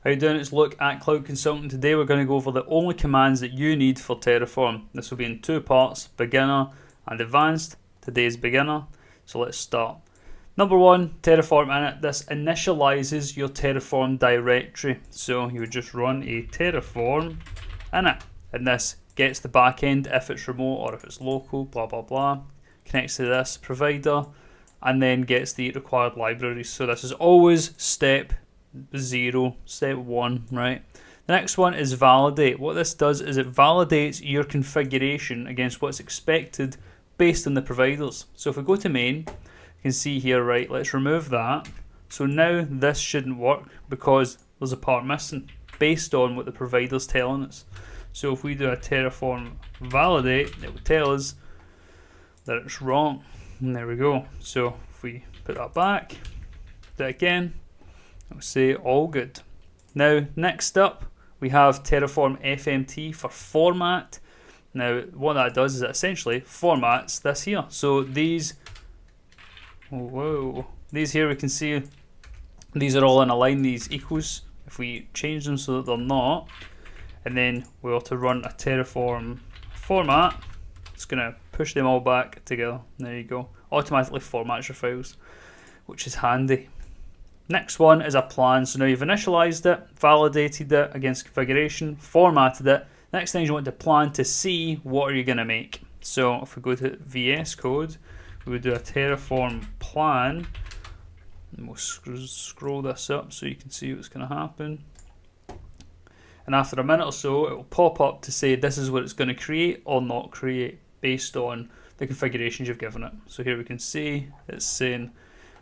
How you doing? It's Luke at Cloud Consultant. Today we're going to go over the only commands that you need for Terraform. This will be in two parts, beginner and advanced. Today's beginner, so let's start. Number one, Terraform init. This initializes your Terraform directory. So you would just run a Terraform init, and this gets the backend if it's remote or if it's local, blah blah blah. Connects to this provider and then gets the required libraries. So this is always step 0, step 1, right? The next one is validate. What this does is it validates your configuration against what's expected based on the providers. So if we go to main, you can see here, right, let's remove that. So now this shouldn't work because there's a part missing based on what the provider's telling us. So if we do a Terraform validate, it will tell us that it's wrong. And there we go. So if we put that back, do it again, it'll say all good. Now next up we have Terraform FMT for format. Now what that does is it essentially formats this here. So these, these here we can see these are all in a line, these equals. If we change them so that they're not, and then we ought to run a Terraform format, it's going to push them all back together. There you go. Automatically formats your files, which is handy. Next one is a plan. So now you've initialized it, validated it against configuration, formatted it. Next thing you want to plan to see what are you going to make. So if we go to VS Code, we would do a Terraform plan, and we'll scroll this up so you can see what's going to happen. And after a minute or so, it will pop up to say this is what it's going to create or not create based on the configurations you've given it. So here we can see it's saying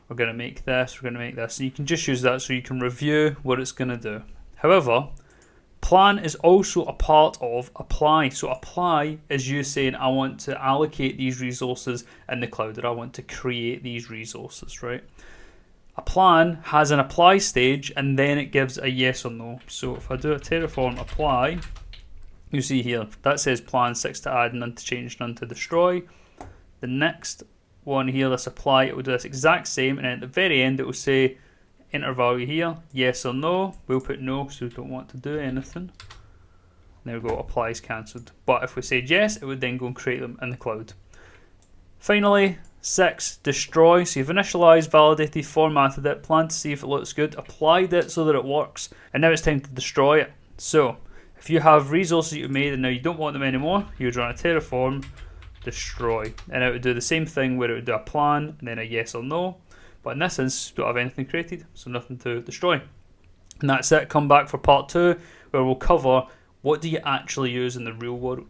we're going to make this, we're going to make this, and you can just use that so you can review what it's going to do. However, plan is also a part of apply. So apply is you saying I want to allocate these resources in the cloud, or I want to create these resources, right? A plan has an apply stage and then it gives a yes or no. So if I do a Terraform apply, you see here that says plan 6 to add, none to change, none to destroy. The next one here, this apply, it will do this exact same, and then at the very end it will say enter value here, yes or no. We'll put no because we don't want to do anything. There we go, apply is cancelled. But if we said yes, it would then go and create them in the cloud. Finally, 6, destroy. So you've initialized, validated, formatted it, planned to see if it looks good, applied it so that it works, and now it's time to destroy it. So if you have resources you've made and now you don't want them anymore, you would run a Terraform destroy, and it would do the same thing where it would do a plan and then a yes or no. But in this instance, we don't have anything created, so nothing to destroy. And that's it. Come back for part 2 where we'll cover what do you actually use in the real world.